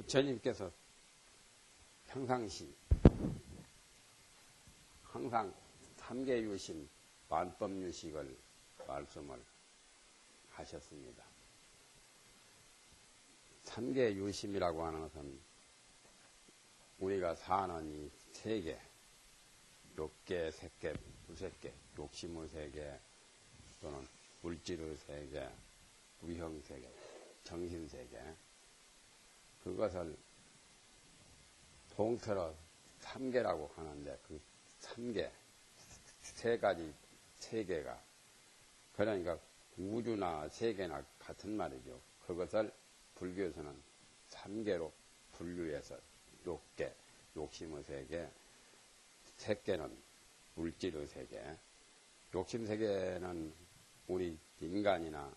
부처님께서 평상시 항상 삼계유심, 만법유식을 말씀을 하셨습니다. 삼계유심이라고 하는 것은 우리가 사는 이 세계, 욕계, 색계, 무색계, 욕심의 세계, 또는 물질의 세계, 무형세계, 정신세계, 그것을 통틀어 삼계라고 하는데, 그 삼계, 세 가지 세계가, 그러니까 우주나 세계나 같은 말이죠. 그것을 불교에서는 삼계로 분류해서 욕계, 욕심의 세계, 색계는 물질의 세계, 욕심 세계는 우리 인간이나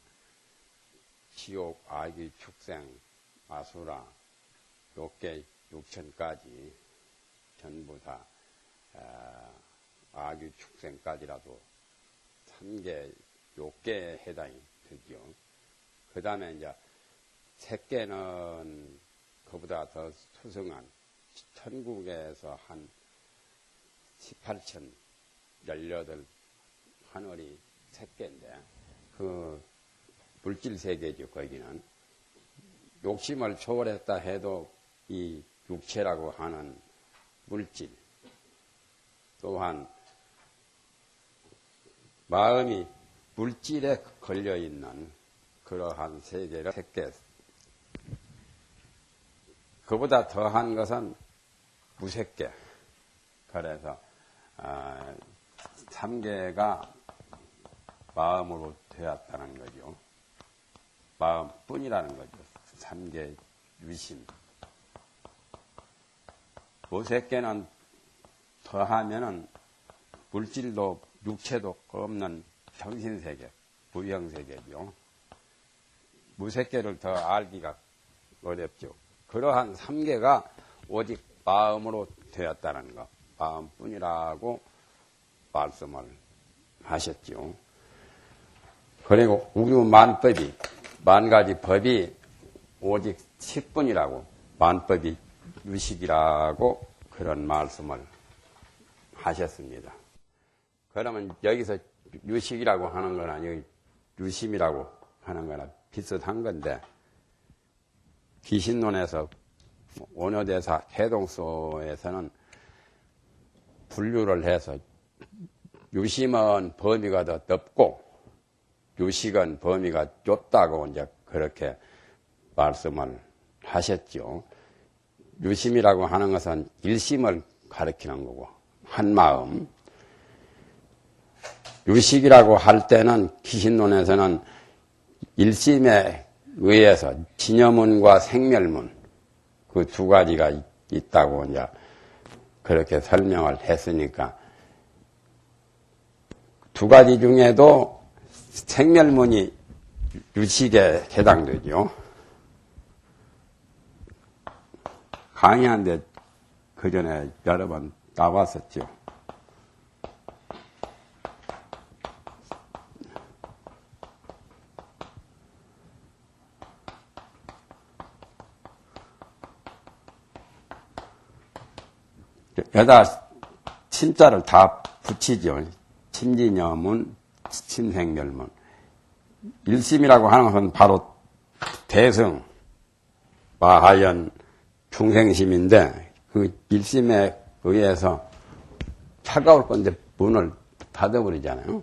지옥, 아기, 축생, 아수라, 욕계, 육천까지 전부 다 아기, 축생까지라도 삼계, 욕계에 해당이 되죠. 그 다음에 이제 색계는 그보다 더 수승한 천국에서 한 18천 18 하늘이 색계인데, 그 물질 세계죠. 거기는 욕심을 초월했다 해도 이 육체라고 하는 물질, 또한 마음이 물질에 걸려있는 그러한 세계를 색계, 그보다 더한 것은 무색계. 그래서 삼계가 마음으로 되었다는 거죠. 마음뿐이라는 거죠. 삼계 유심. 무색계는 더하면은 물질도 육체도 없는 정신세계, 무형세계죠. 무색계를 더 알기가 어렵죠. 그러한 삼계가 오직 마음으로 되었다는 것, 마음뿐이라고 말씀을 하셨죠. 그리고 우주 만법이, 만 가지 법이 오직 10분이라고, 만법이 유식이라고 그런 말씀을 하셨습니다. 그러면 여기서 유식이라고 하는 거나 여기 유심이라고 하는 거나 비슷한 건데, 기신론에서 원효대사 해동소에서는 분류를 해서 유심은 범위가 더 넓고 유식은 범위가 좁다고 이제 그렇게 말씀을 하셨죠. 유심이라고 하는 것은 일심을 가리키는 거고, 한마음. 유식이라고 할 때는 기신론에서는 일심에 의해서 진여문과 생멸문, 그 두 가지가 있다고 이제 그렇게 설명을 했으니까, 두 가지 중에도 생멸문이 유식에 해당되죠. 강의하는데 그 전에 여러 번 나왔었죠. 여기다 침자를 다 붙이죠. 침진여문, 침생멸문. 일심이라고 하는 것은 바로 대승, 마하연, 중생심인데, 그 일심에 의해서 차가울 건데 문을 닫아버리잖아요.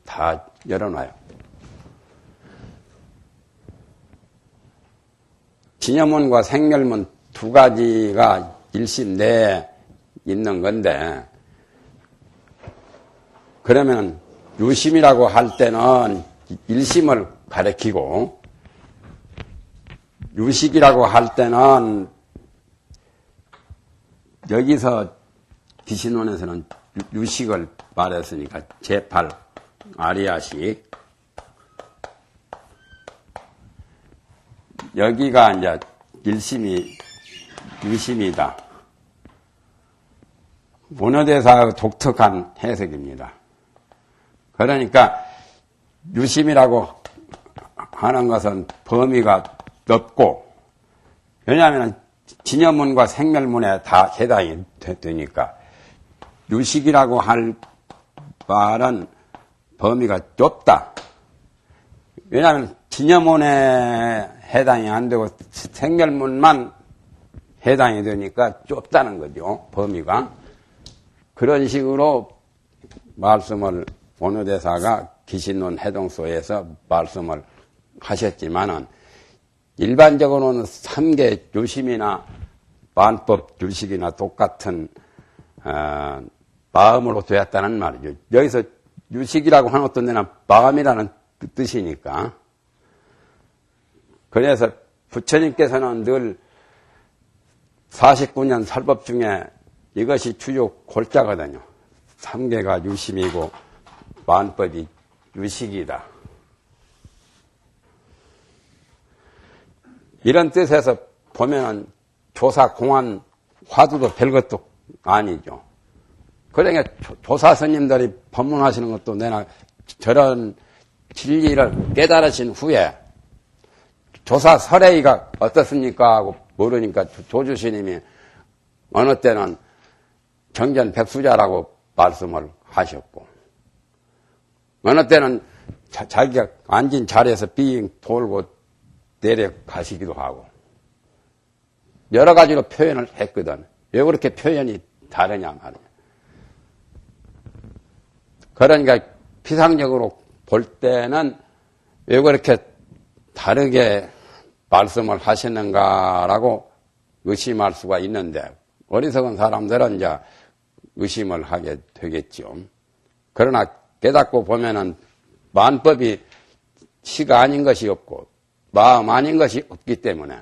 다 열어놔요. 진여문과 생멸문 두 가지가 일심 내에 있는 건데, 그러면 유심이라고 할 때는 일심을 가리키고, 유식이라고 할 때는 여기서 기신론에서는 유식을 말했으니까 제8 아리아식, 여기가 이제 일심이 유심이다. 원효대사의 독특한 해석입니다. 그러니까 유심이라고 하는 것은 범위가 넓고, 왜냐하면 진여문과 생멸문에 다 해당이 되니까 유식이라고 할 말은 범위가 좁다. 왜냐하면 진여문에 해당이 안 되고 생멸문만 해당이 되니까 좁다는 거죠. 범위가. 그런 식으로 말씀을 원효대사가 기신론 해동소에서 말씀을 하셨지만은 일반적으로는 3개 유심이나 만법 유식이나 똑같은 마음으로 되었다는 말이죠. 여기서 유식이라고 하는 어떤 데는 마음이라는 뜻이니까. 그래서 부처님께서는 늘 49년 설법 중에 이것이 주요 골자거든요. 3개가 유심이고 만법이 유식이다. 이런 뜻에서 보면은 조사, 공안, 화두도 별것도 아니죠. 그러니까 조사 스님들이 법문하시는 것도 내가 저런 진리를 깨달으신 후에 조사 설의가 어떻습니까? 하고 모르니까 조주스님이 어느 때는 정전 백수자라고 말씀을 하셨고 어느 때는 자기가 앉은 자리에서 빙 돌고 내려가시기도 하고 여러 가지로 표현을 했거든. 왜 그렇게 표현이 다르냐 말이야. 그러니까 피상적으로 볼 때는 왜 그렇게 다르게 말씀을 하시는가라고 의심할 수가 있는데 어리석은 사람들은 이제 의심을 하게 되겠죠. 그러나 깨닫고 보면은 만법이 시가 아닌 것이 없고 마음 아닌 것이 없기 때문에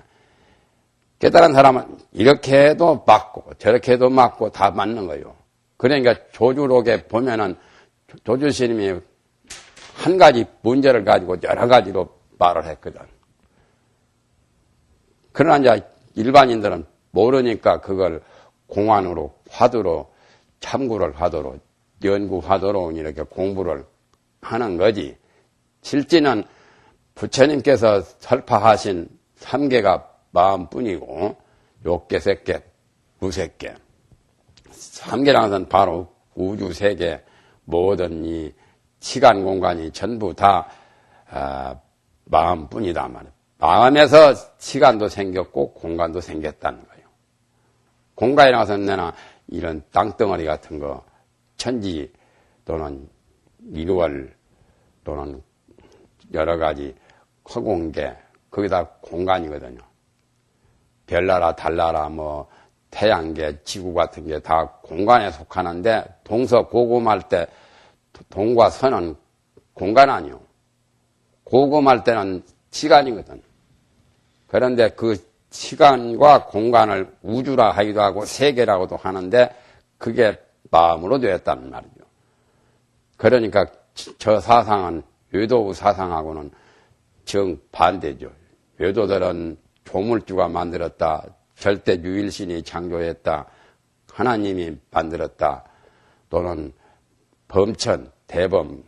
깨달은 사람은 이렇게 해도 맞고 저렇게 해도 맞고 다 맞는 거예요. 그러니까 조주록에 보면은 조주스님이 한 가지 문제를 가지고 여러 가지로 말을 했거든. 그러나 이제 일반인들은 모르니까 그걸 공안으로 화두로 참고를 하도록 연구하도록 이렇게 공부를 하는 거지. 실제는 부처님께서 설파하신 3개가 마음뿐이고 욕계, 색계, 무색계 3개라는 것은 바로 우주 세계 모든 이 시간 공간이 전부 다 마음뿐이다 말이에요. 마음에서 시간도 생겼고 공간도 생겼다는 거예요. 공간이라는 것은 내나 이런 땅덩어리 같은 거 천지 또는 일월 또는 여러 가지 허공계 거기다 공간이거든요. 별나라 달나라 뭐 태양계 지구 같은 게 다 공간에 속하는데 동서고금할 때 동과 서는 공간 아니요. 고금할 때는 시간이거든. 그런데 그 시간과 공간을 우주라 하기도 하고 세계라고도 하는데 그게 마음으로 되었단 말이죠. 그러니까 저 사상은 외도 사상하고는 정반대죠. 외도들은 조물주가 만들었다. 절대 유일신이 창조했다. 하나님이 만들었다. 또는 범천, 대범,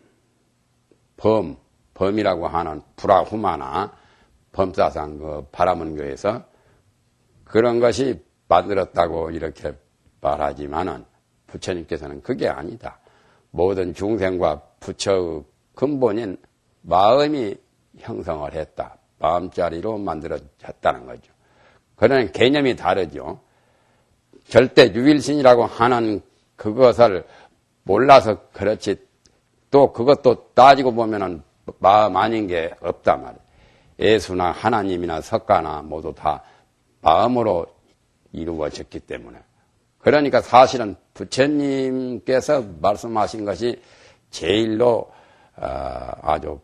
범이라고 하는 브라후마나 범사상 그 바라문교에서 그런 것이 만들었다고 이렇게 말하지만은 부처님께서는 그게 아니다. 모든 중생과 부처의 근본인 마음이 형성을 했다. 마음자리로 만들어졌다는 거죠. 그런 개념이 다르죠. 절대 유일신이라고 하는 그것을 몰라서 그렇지 또 그것도 따지고 보면은 마음 아닌 게 없단 말이에요. 예수나 하나님이나 석가나 모두 다 마음으로 이루어졌기 때문에. 그러니까 사실은 부처님께서 말씀하신 것이 제일로 아주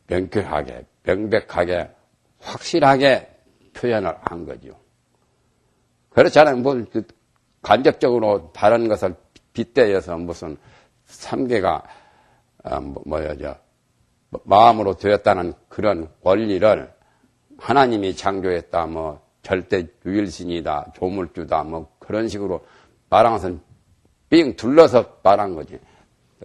명쾌하게, 명백하게, 확실하게 표현을 한 거죠. 그렇잖아요. 뭐 간접적으로 다른 것을 빗대어서 무슨 3개가 마음으로 되었다는 그런 원리를 하나님이 창조했다, 뭐 절대 유일신이다, 조물주다, 뭐 그런 식으로 말한 것은 삥 둘러서 말한 거지.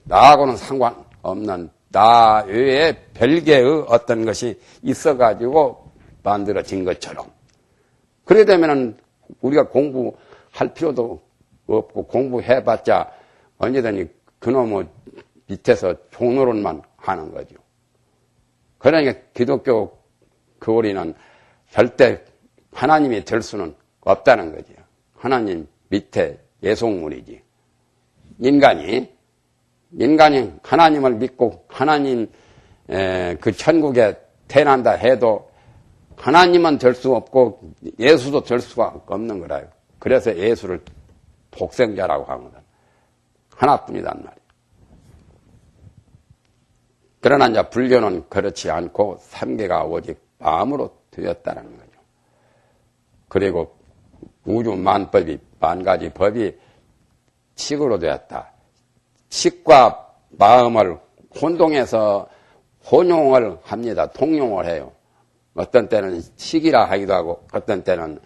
나하고는 상관없는 나 외에 별개의 어떤 것이 있어가지고 만들어진 것처럼 그래 되면은 우리가 공부할 필요도 없고 공부해봤자 언제든지 그놈의 밑에서 종노릇만 하는 거죠. 그러니까 기독교 교리는 절대 하나님이 될 수는 없다는 거죠. 하나님 밑에 예속물이지. 인간이 하나님을 믿고 하나님 그 천국에 태어난다 해도 하나님은 될 수 없고 예수도 될 수가 없는 거라요. 그래서 예수를 독생자라고 하거든. 하나뿐이단 말이에요. 그러나 이제 불교는 그렇지 않고 삼계가 오직 마음으로 되었다는 거죠. 그리고 우주 만법이 만가지 법이 식으로 되었다. 식과 마음을 혼동해서 혼용을 합니다. 통용을 해요. 어떤 때는 식이라 하기도 하고 어떤 때는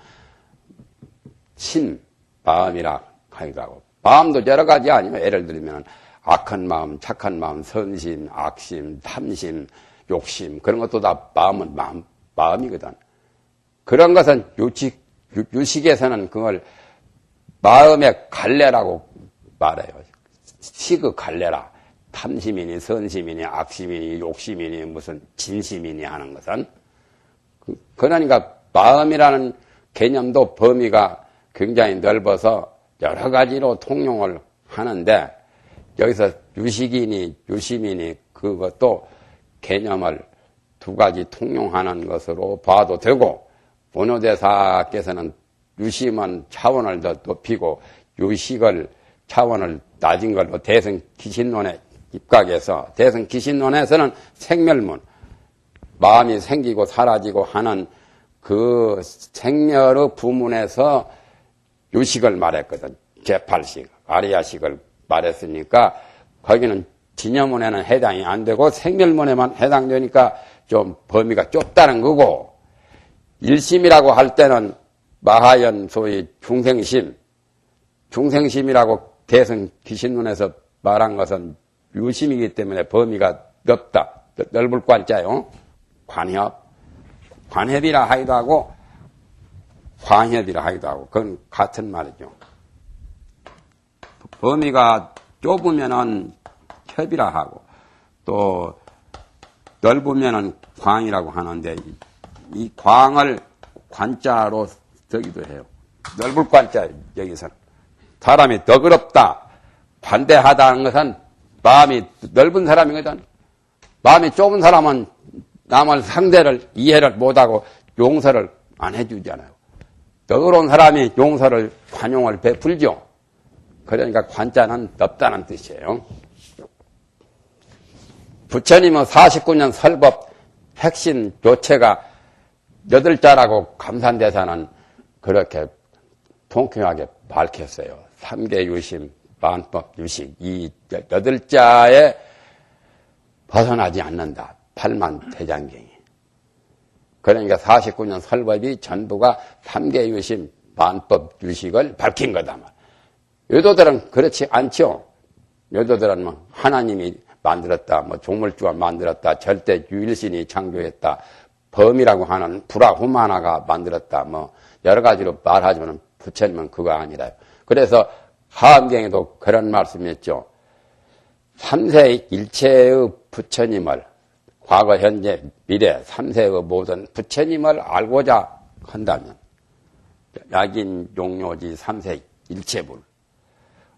신, 마음이라 하기도 하고 마음도 여러 가지 아니에요. 예를 들면 악한 마음, 착한 마음, 선심, 악심, 탐심, 욕심 그런 것도 다 마음은 마음이거든. 그런 것은 유식에서는 그걸 마음의 갈래라고 말해요. 식의 갈래라. 탐심이니 선심이니 악심이니 욕심이니 무슨 진심이니 하는 것은 그러니까 마음이라는 개념도 범위가 굉장히 넓어서 여러 가지로 통용을 하는데 여기서 유식이니 유심이니 그것도 개념을 두 가지 통용하는 것으로 봐도 되고 원효대사께서는 유심은 차원을 더 높이고 유식을 차원을 낮은 걸로 대승기신론에 입각해서 대승기신론에서는 생멸문 마음이 생기고 사라지고 하는 그 생멸의 부문에서 유식을 말했거든. 제8식, 아리야식을 말했으니까 거기는 진여문에는 해당이 안 되고 생멸문에만 해당되니까 좀 범위가 좁다는 거고 일심이라고 할 때는 마하연 소위 중생심이라고 대승기신론에서 말한 것은 유심이기 때문에 범위가 넓다. 넓을 관자요. 관협이라 하기도 하고 광협이라 하기도 하고 그건 같은 말이죠. 범위가 좁으면은 협이라 하고 또 넓으면은 광이라고 하는데 이 광을 관자로 쓰기도 해요. 넓을 관자 여기서는 사람이 너그럽다 관대하다는 것은 마음이 넓은 사람이거든. 마음이 좁은 사람은 남을 상대를 이해를 못하고 용서를 안 해주잖아요. 너그러운 사람이 용서를 관용을 베풀죠. 그러니까 관자는 넓다는 뜻이에요. 부처님의 49년 설법 핵심 교체가 8자라고 감산대사는 그렇게 통쾌하게 밝혔어요. 삼계유심, 만법, 유식 이 8자에 벗어나지 않는다. 팔만대장경이. 그러니까 49년 설법이 전부가 삼계유심, 만법, 유식을 밝힌 거다. 요도들은 그렇지 않죠. 요도들은 뭐 하나님이 만들었다, 뭐 종물주가 만들었다, 절대 유일신이 창조했다, 범이라고 하는 불화후만화가 만들었다, 뭐 여러 가지로 말하지만 부처님은 그거 아니라요. 그래서 하암경에도 그런 말씀이었죠. 3세 일체의 부처님을 과거, 현재, 미래 3세의 모든 부처님을 알고자 한다면 약인 용료지 3세 일체불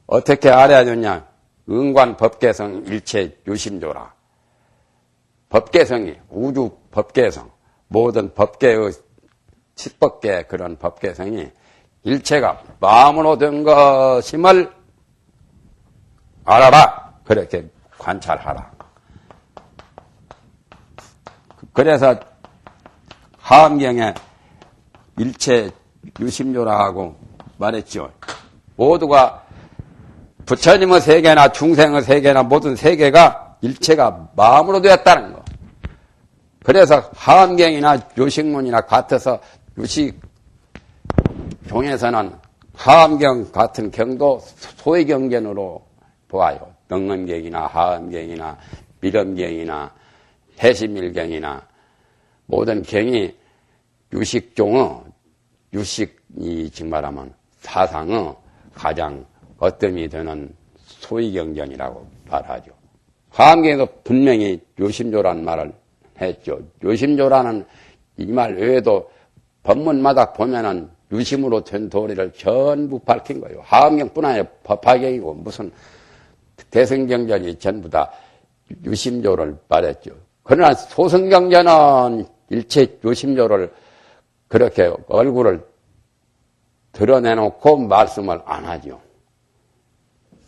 어떻게 알아야 되냐? 응관 법계성 일체 유심조라. 법계성이 우주 법계성 모든 법계의 10법계 그런 법계성이 일체가 마음으로 된 것임을 알아라. 그렇게 관찰하라. 그래서 하암경에 일체 유심조라 하고 말했죠. 모두가 부처님의 세계나 중생의 세계나 모든 세계가 일체가 마음으로 되었다는 거. 그래서 하암경이나 유식문이나 같아서 유식 종에서는 하암경 같은 경도 소위 경전으로 보아요. 능엄경이나 하암경이나 밀엄경이나 해심일경이나 모든 경이 유식종의 유식이 즉 말하면 사상의 가장 어뜸이 되는 소위경전이라고 말하죠. 화엄경에도 분명히 요심조라는 말을 했죠. 요심조라는 이 말 외에도 법문마다 보면은 유심으로 된 도리를 전부 밝힌 거예요. 화엄경뿐 아니라 법화경이고 무슨 대승경전이 전부 다 유심조를 말했죠. 그러나 소승경전은 일체 요심조를 그렇게 얼굴을 드러내놓고 말씀을 안 하죠.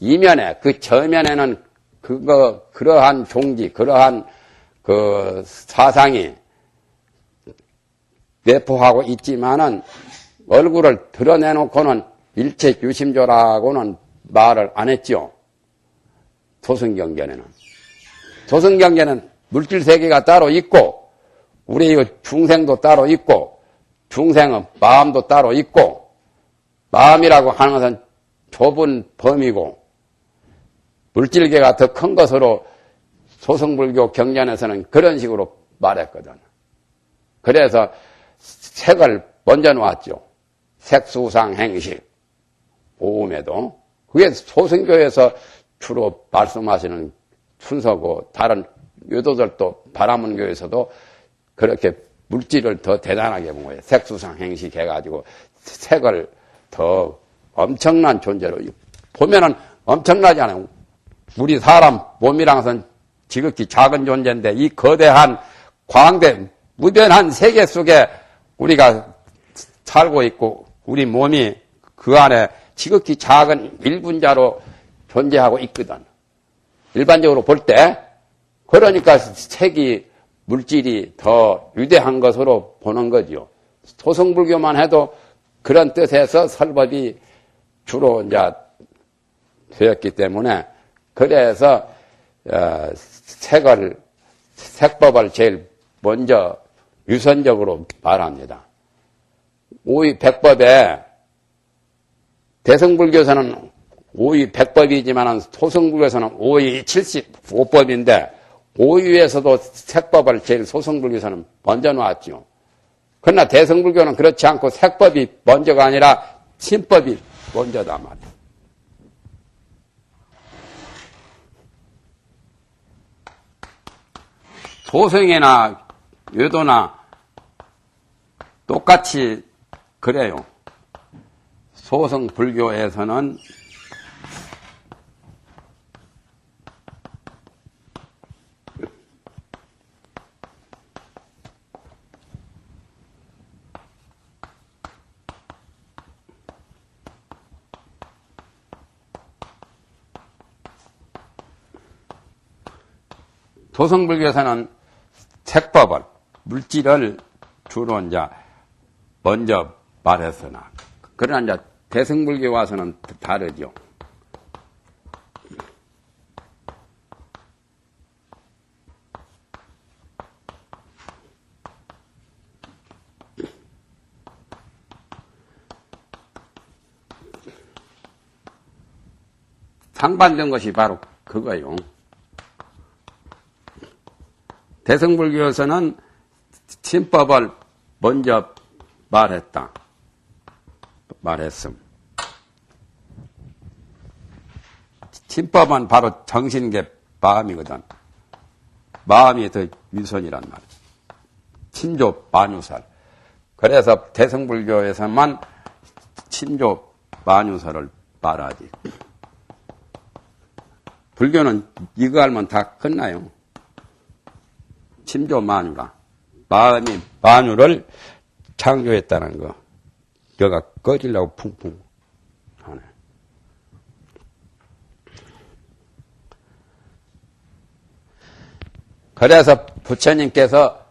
이면에, 그 저면에는 그러한 종지, 그러한 그 사상이 내포하고 있지만은 얼굴을 드러내놓고는 일체 유심조라고는 말을 안 했죠. 소승경전에는. 소승경전은 물질세계가 따로 있고, 우리 중생도 따로 있고, 중생의 마음도 따로 있고, 마음이라고 하는 것은 좁은 범위고, 물질계가 더 큰 것으로 소승불교 경전에서는 그런 식으로 말했거든. 그래서 색을 먼저 놓았죠. 색수상 행식. 오음에도. 그게 소승교에서 주로 말씀하시는 순서고, 다른 요도들도 바라문교에서도 그렇게 물질을 더 대단하게 본 거예요. 색수상 행식 해가지고 색을 더 엄청난 존재로. 보면은 엄청나지 않아요. 우리 사람 몸이랑 것은 지극히 작은 존재인데 이 거대한 광대 무변한 세계 속에 우리가 살고 있고 우리 몸이 그 안에 지극히 작은 일분자로 존재하고 있거든. 일반적으로 볼 때 그러니까 색이 물질이 더 위대한 것으로 보는 거죠. 소승불교만 해도 그런 뜻에서 설법이 주로 이제 되었기 때문에 그래서 색법을 제일 먼저 유선적으로 말합니다. 오의 백법에 대승불교에서는 오의 백법이지만 소승불교에서는 오의 75법인데 오유에서도 색법을 제일 소승불교에서는 먼저 놨죠. 그러나 대승불교는 그렇지 않고 색법이 먼저가 아니라 신법이 먼저다 말이에요. 소승이나 외도나 똑같이 그래요. 소승불교에서는 소승불교에서는 색법을, 물질을 주로 이제 먼저 말했으나, 그러나 이제 대승불교 와서는 다르죠. 상반된 것이 바로 그거예요. 대승불교에서는 신법을 먼저 말했음. 신법은 바로 정신계 마음이거든. 마음이 더 유선이란 말이야. 친조 만유설. 그래서 대승불교에서만 친조 만유설을 말하지. 불교는 이거 알면 다 끝나요. 친조 만유라. 마음이 만유를 창조했다는 거. 여가 꺼지려고 풍풍 하네. 그래서 부처님께서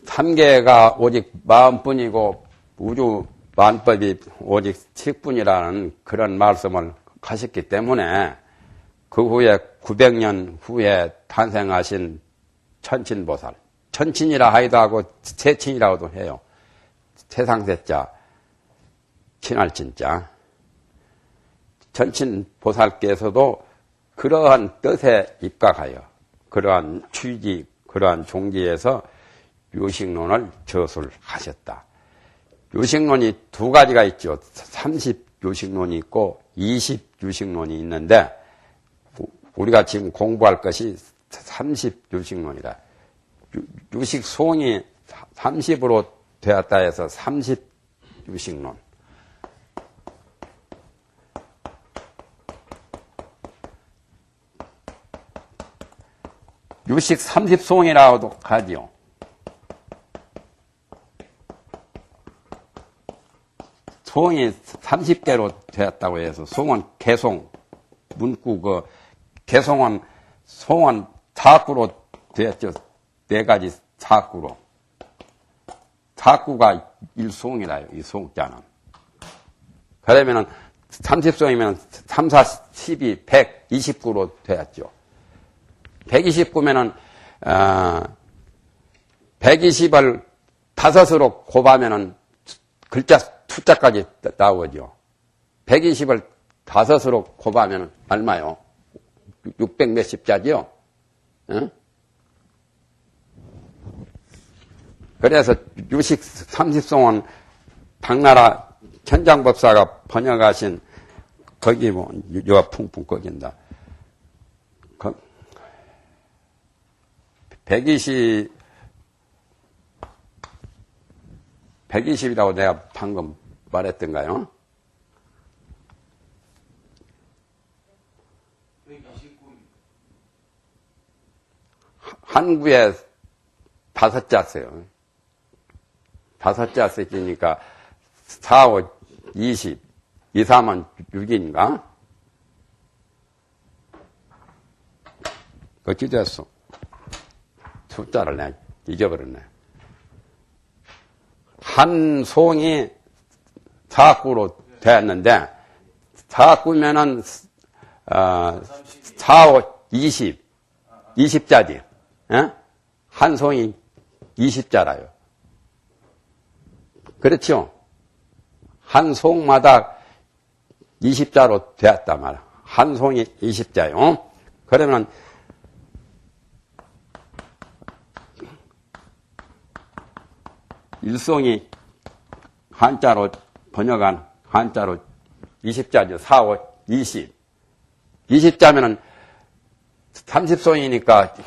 삼계가 오직 마음뿐이고 우주 만법이 오직 식뿐이라는 그런 말씀을 하셨기 때문에 그 후에 900년 후에 탄생하신 천친보살, 천친이라 하기도 하고 세친이라고도 해요. 세상세자, 친할친자. 천친보살께서도 그러한 뜻에 입각하여 그러한 취지, 그러한 종지에서 유식론을 저술하셨다. 유식론이 두 가지가 있죠. 30유식론이 있고 20유식론이 있는데 우리가 지금 공부할 것이 30유식론이다. 유식송이 30으로 되었다 해서 30유식론. 유식 30송이라고도 하지요. 송이 30개로 되었다고 해서 송은 개송, 문구 개송은 송은 사구로 되었죠. 네 가지 사구로. 사구가 일송이라요. 이 송자는. 그러면은 30송이면 3, 4, 12, 129로 되었죠. 129면은 120을 5으로 곱하면은 글자 숫자까지 나오죠. 120을 5으로 곱하면 얼마요? 600 몇십 자지요? 응? 그래서 유식 30송은 당나라 천장법사가 번역하신 거기 뭐 유화 풍풍 거긴다. 120이라고 내가 방금 말했던가요? 129. 한구에 5자 써요. 5자 쓰니까 4, 5, 20, 2, 3은 6인가? 어찌 됐어? 숫자를 내가 잊어버렸네. 한 송이 4구로 되었는데, 4구면은, 4, 5, 20, 20자지. 예? 한 송이 20자라요. 그렇죠? 한 송마다 20자로 되었단 말이야. 한 송이 20자요. 그러면, 일송이 한자로 번역한 한자로 20자죠. 4, 5, 20. 20자면은 30송이니까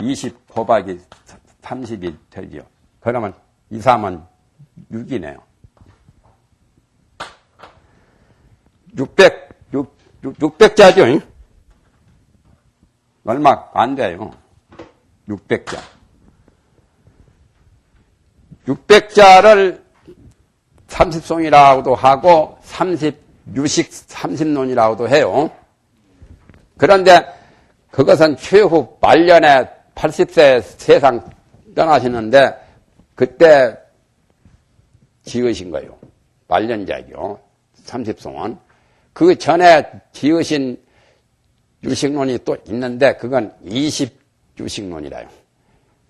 20 곱하기 30이 되죠. 그러면 2, 3은 6이네요. 600자죠. 얼마 안 돼요. 600자. 600자를 30송이라고도 하고 30유식 30논이라고도 해요. 그런데 그것은 최후 말년에 80세 세상 떠나시는데 그때 지으신 거예요. 말년자죠. 30송은. 그 전에 지으신 유식론이 또 있는데 그건 20유식론이라요.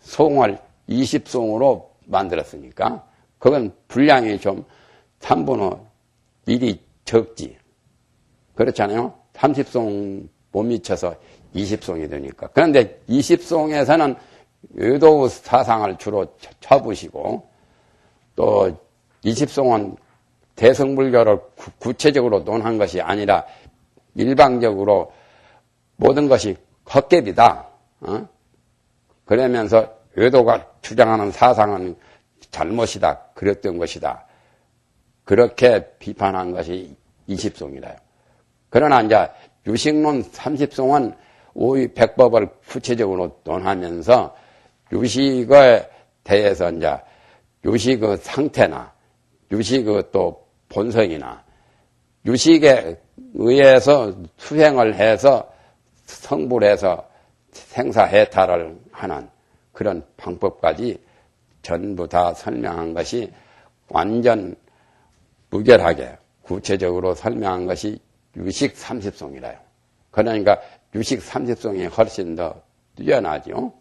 송을 20송으로 만들었으니까 그건 분량이 좀 3분의 1이 적지. 그렇잖아요. 30송 못 미쳐서 20송이 되니까. 그런데 20송에서는 외도 사상을 주로 쳐부시고 또 20송은 대승불교를 구체적으로 논한 것이 아니라 일방적으로 모든 것이 헛개비다. 그러면서 외도가 주장하는 사상은 잘못이다. 그랬던 것이다. 그렇게 비판한 것이 20송이라요. 그러나 이제 유식론 30송은 오의 백법을 구체적으로 논하면서 유식에 대해서 이제 유식의 상태나 유식의 또 본성이나 유식에 의해서 수행을 해서 성불해서 생사해탈을 하는 그런 방법까지 전부 다 설명한 것이 완전 무결하게 구체적으로 설명한 것이 유식 30송이라요. 그러니까 유식 30송이 훨씬 더 뛰어나죠.